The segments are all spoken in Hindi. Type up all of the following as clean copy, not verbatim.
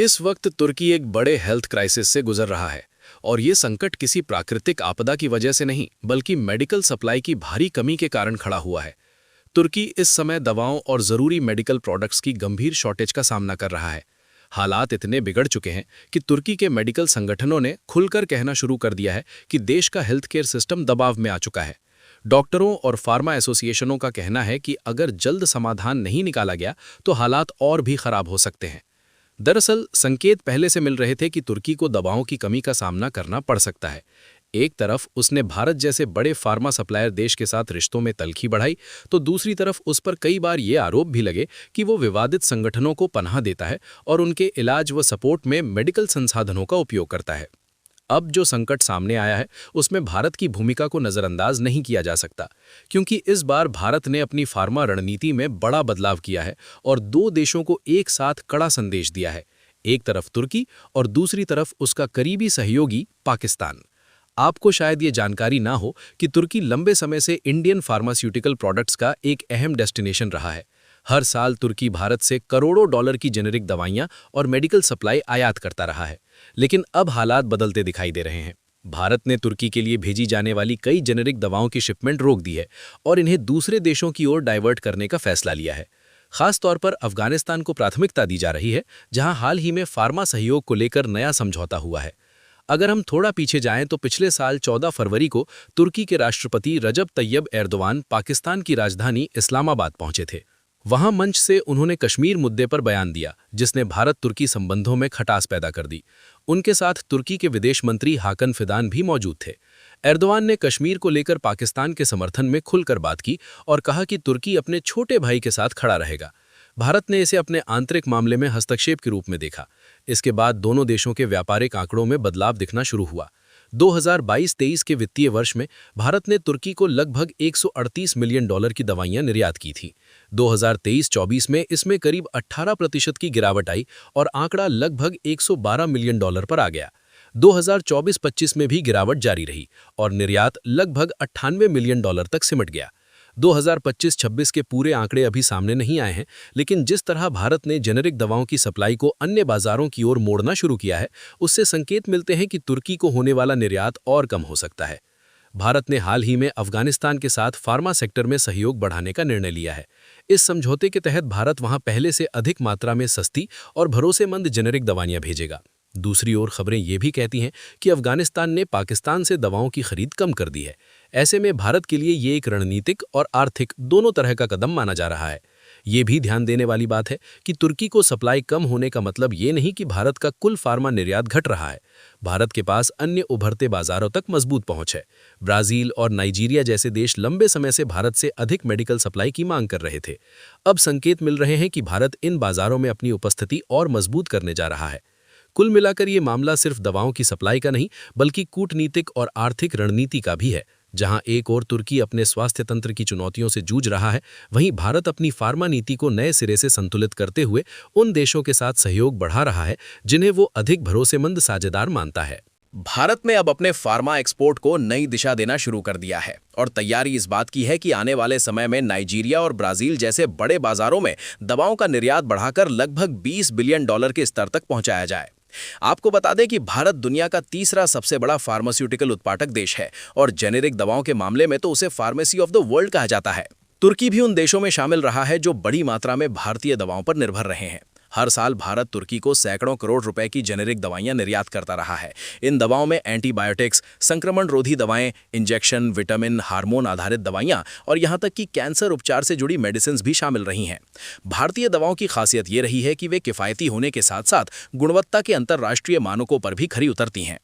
इस वक्त तुर्की एक बड़े हेल्थ क्राइसिस से गुजर रहा है और ये संकट किसी प्राकृतिक आपदा की वजह से नहीं बल्कि मेडिकल सप्लाई की भारी कमी के कारण खड़ा हुआ है। तुर्की इस समय दवाओं और ज़रूरी मेडिकल प्रोडक्ट्स की गंभीर शॉर्टेज का सामना कर रहा है। हालात इतने बिगड़ चुके हैं कि तुर्की के मेडिकल संगठनों ने खुलकर कहना शुरू कर दिया है कि देश का हेल्थ केयर सिस्टम दबाव में आ चुका है। डॉक्टरों और फार्मा एसोसिएशनों का कहना है कि अगर जल्द समाधान नहीं निकाला गया तो हालात और भी खराब हो सकते हैं। दरअसल संकेत पहले से मिल रहे थे कि तुर्की को दवाओं की कमी का सामना करना पड़ सकता है। एक तरफ उसने भारत जैसे बड़े फार्मा सप्लायर देश के साथ रिश्तों में तल्खी बढ़ाई, तो दूसरी तरफ उस पर कई बार ये आरोप भी लगे कि वो विवादित संगठनों को पनाह देता है और उनके इलाज व सपोर्ट में मेडिकल संसाधनों का उपयोग करता है। अब जो संकट सामने आया है उसमें भारत की भूमिका को नज़रअंदाज नहीं किया जा सकता, क्योंकि इस बार भारत ने अपनी फार्मा रणनीति में बड़ा बदलाव किया है और दो देशों को एक साथ कड़ा संदेश दिया है। एक तरफ तुर्की और दूसरी तरफ उसका करीबी सहयोगी पाकिस्तान। आपको शायद ये जानकारी ना हो कि तुर्की लंबे समय से इंडियन फार्मास्यूटिकल प्रोडक्ट्स का एक अहम डेस्टिनेशन रहा है। हर साल तुर्की भारत से करोड़ों डॉलर की जेनेरिक दवाइयां और मेडिकल सप्लाई आयात करता रहा है, लेकिन अब हालात बदलते दिखाई दे रहे हैं। भारत ने तुर्की के लिए भेजी जाने वाली कई जेनेरिक दवाओं की शिपमेंट रोक दी है और इन्हें दूसरे देशों की ओर डाइवर्ट करने का फैसला लिया है। खास तौर पर अफगानिस्तान को प्राथमिकता दी जा रही है, जहां हाल ही में फार्मा सहयोग को लेकर नया समझौता हुआ है। अगर हम थोड़ा पीछे जाएं तो पिछले साल 14 फरवरी को तुर्की के राष्ट्रपति रजब तैयब एर्दोवान पाकिस्तान की राजधानी इस्लामाबाद पहुंचे थे। वहां मंच से उन्होंने कश्मीर मुद्दे पर बयान दिया, जिसने भारत तुर्की संबंधों में खटास पैदा कर दी। उनके साथ तुर्की के विदेश मंत्री हाकन फिदान भी मौजूद थे। एर्दोवान ने कश्मीर को लेकर पाकिस्तान के समर्थन में खुलकर बात की और कहा कि तुर्की अपने छोटे भाई के साथ खड़ा रहेगा। भारत ने इसे अपने आंतरिक मामले में हस्तक्षेप के रूप में देखा। इसके बाद दोनों देशों के व्यापारिक आंकड़ों में बदलाव दिखना शुरू हुआ। 2022-23 के वित्तीय वर्ष में भारत ने तुर्की को लगभग 138 मिलियन डॉलर की दवाइयां निर्यात की थी। 2023-24 में इसमें करीब 18% की गिरावट आई और आंकड़ा लगभग 112 मिलियन डॉलर पर आ गया। 2024-25 में भी गिरावट जारी रही और निर्यात लगभग 98 मिलियन डॉलर तक सिमट गया। 2025-26 के पूरे आंकड़े अभी सामने नहीं आए हैं, लेकिन जिस तरह भारत ने जेनेरिक दवाओं की सप्लाई को अन्य बाजारों की ओर मोड़ना शुरू किया है, उससे संकेत मिलते हैं कि तुर्की को होने वाला निर्यात और कम हो सकता है। भारत ने हाल ही में अफगानिस्तान के साथ फार्मा सेक्टर में सहयोग बढ़ाने का निर्णय लिया है। इस समझौते के तहत भारत वहां पहले से अधिक मात्रा में सस्ती और भरोसेमंद जेनेरिक दवाइयां भेजेगा। दूसरी ओर खबरें ये भी कहती हैं कि अफगानिस्तान ने पाकिस्तान से दवाओं की खरीद कम कर दी है। ऐसे में भारत के लिए ये एक रणनीतिक और आर्थिक दोनों तरह का कदम माना जा रहा है। ये भी ध्यान देने वाली बात है कि तुर्की को सप्लाई कम होने का मतलब ये नहीं कि भारत का कुल फार्मा निर्यात घट रहा है। भारत के पास अन्य उभरते बाजारों तक मजबूत पहुंच है। ब्राजील और नाइजीरिया जैसे देश लंबे समय से भारत से अधिक मेडिकल सप्लाई की मांग कर रहे थे। अब संकेत मिल रहे हैं कि भारत इन बाजारों में अपनी उपस्थिति और मजबूत करने जा रहा है। कुल मिलाकर ये मामला सिर्फ दवाओं की सप्लाई का नहीं बल्कि कूटनीतिक और आर्थिक रणनीति का भी है। जहां एक ओर तुर्की अपने स्वास्थ्य तंत्र की चुनौतियों से जूझ रहा है, वहीं भारत अपनी फार्मा नीति को नए सिरे से संतुलित करते हुए उन देशों के साथ सहयोग बढ़ा रहा है जिन्हें वो अधिक भरोसेमंद साझेदार मानता है। भारत ने अब अपने फार्मा एक्सपोर्ट को नई दिशा देना शुरू कर दिया है और तैयारी इस बात की है कि आने वाले समय में नाइजीरिया और ब्राजील जैसे बड़े बाजारों में दवाओं का निर्यात बढ़ाकर लगभग 20 बिलियन डॉलर के स्तर तक पहुंचाया जाए। आपको बता दें कि भारत दुनिया का तीसरा सबसे बड़ा फार्मास्यूटिकल उत्पादक देश है और जेनेरिक दवाओं के मामले में तो उसे फार्मेसी ऑफ द वर्ल्ड कहा जाता है। तुर्की भी उन देशों में शामिल रहा है जो बड़ी मात्रा में भारतीय दवाओं पर निर्भर रहे हैं। हर साल भारत तुर्की को सैकड़ों करोड़ रुपए की जेनेरिक दवाइयां निर्यात करता रहा है। इन दवाओं में एंटीबायोटिक्स, संक्रमण रोधी दवाएं, इंजेक्शन, विटामिन, हार्मोन आधारित दवाइयां और यहां तक कि कैंसर उपचार से जुड़ी मेडिसिन भी शामिल रही हैं। भारतीय दवाओं की खासियत ये रही है कि वे किफ़ायती होने के साथ साथ गुणवत्ता के अंतर्राष्ट्रीय मानकों पर भी खरी उतरती हैं।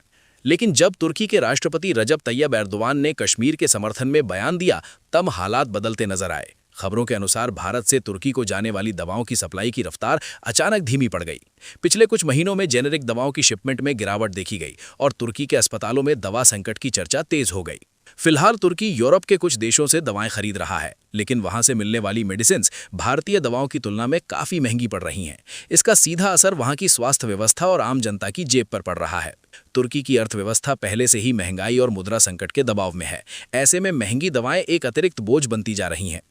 लेकिन जब तुर्की के राष्ट्रपति रजब तैयब एर्दोवान ने कश्मीर के समर्थन में बयान दिया, तब हालात बदलते नजर आए। खबरों के अनुसार भारत से तुर्की को जाने वाली दवाओं की सप्लाई की रफ्तार अचानक धीमी पड़ गई। पिछले कुछ महीनों में जेनेरिक दवाओं की शिपमेंट में गिरावट देखी गई और तुर्की के अस्पतालों में दवा संकट की चर्चा तेज हो गई। फिलहाल तुर्की यूरोप के कुछ देशों से दवाएं खरीद रहा है, लेकिन वहां से मिलने वाली मेडिसिन भारतीय दवाओं की तुलना में काफी महंगी पड़ रही हैं। इसका सीधा असर वहां की स्वास्थ्य व्यवस्था और आम जनता की जेब पर पड़ रहा है। तुर्की की अर्थव्यवस्था पहले से ही महंगाई और मुद्रा संकट के दबाव में है। ऐसे में महंगी दवाएं एक अतिरिक्त बोझ बनती जा रही हैं।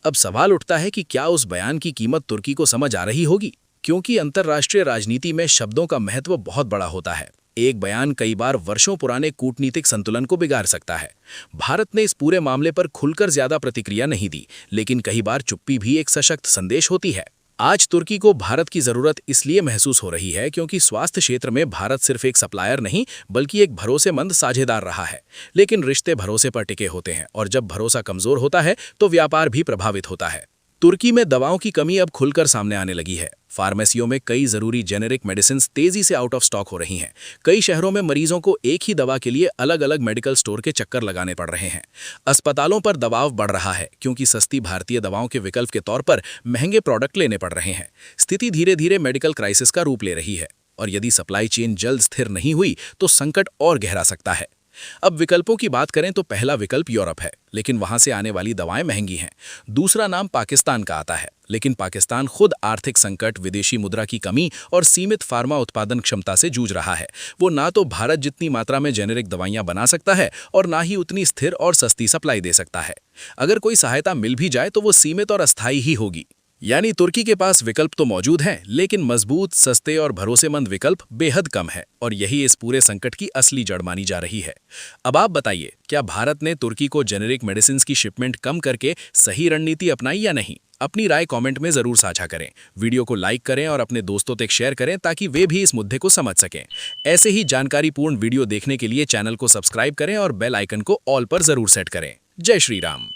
अब सवाल उठता है कि क्या उस बयान की कीमत तुर्की को समझ आ रही होगी? क्योंकि अंतर्राष्ट्रीय राजनीति में शब्दों का महत्व बहुत बड़ा होता है। एक बयान कई बार वर्षों पुराने कूटनीतिक संतुलन को बिगाड़ सकता है। भारत ने इस पूरे मामले पर खुलकर ज्यादा प्रतिक्रिया नहीं दी, लेकिन कई बार चुप्पी भी एक सशक्त संदेश होती है। आज तुर्की को भारत की जरूरत इसलिए महसूस हो रही है क्योंकि स्वास्थ्य क्षेत्र में भारत सिर्फ एक सप्लायर नहीं बल्कि एक भरोसेमंद साझेदार रहा है। लेकिन रिश्ते भरोसे पर टिके होते हैं और जब भरोसा कमजोर होता है तो व्यापार भी प्रभावित होता है। तुर्की में दवाओं की कमी अब खुलकर सामने आने लगी है। फार्मेसियों में कई जरूरी जेनेरिक मेडिसिन तेजी से आउट ऑफ स्टॉक हो रही हैं। कई शहरों में मरीजों को एक ही दवा के लिए अलग अलग मेडिकल स्टोर के चक्कर लगाने पड़ रहे हैं। अस्पतालों पर दबाव बढ़ रहा है क्योंकि सस्ती भारतीय दवाओं के विकल्प के तौर पर महंगे प्रोडक्ट लेने पड़ रहे हैं। स्थिति धीरे धीरे मेडिकल क्राइसिस का रूप ले रही है और यदि सप्लाई चेन जल्द स्थिर नहीं हुई तो संकट और गहरा सकता है। अब विकल्पों की बात करें तो पहला विकल्प यूरोप है, लेकिन वहां से आने वाली दवाएं महंगी हैं। दूसरा नाम पाकिस्तान का आता है, लेकिन पाकिस्तान खुद आर्थिक संकट, विदेशी मुद्रा की कमी और सीमित फार्मा उत्पादन क्षमता से जूझ रहा है। वो ना तो भारत जितनी मात्रा में जेनेरिक दवाइयां बना सकता है और ना ही उतनी स्थिर और सस्ती सप्लाई दे सकता है। अगर कोई सहायता मिल भी जाए तो वो सीमित और अस्थायी ही होगी। यानी तुर्की के पास विकल्प तो मौजूद हैं, लेकिन मजबूत, सस्ते और भरोसेमंद विकल्प बेहद कम है और यही इस पूरे संकट की असली जड़ मानी जा रही है। अब आप बताइए, क्या भारत ने तुर्की को जेनेरिक मेडिसिन की शिपमेंट कम करके सही रणनीति अपनाई या नहीं? अपनी राय कमेंट में जरूर साझा करें। वीडियो को लाइक करें और अपने दोस्तों तक शेयर करें ताकि वे भी इस मुद्दे को समझ सकें। ऐसे ही जानकारीपूर्ण वीडियो देखने के लिए चैनल को सब्सक्राइब करें और बेल आइकन को ऑल पर जरूर सेट करें। जय श्री राम।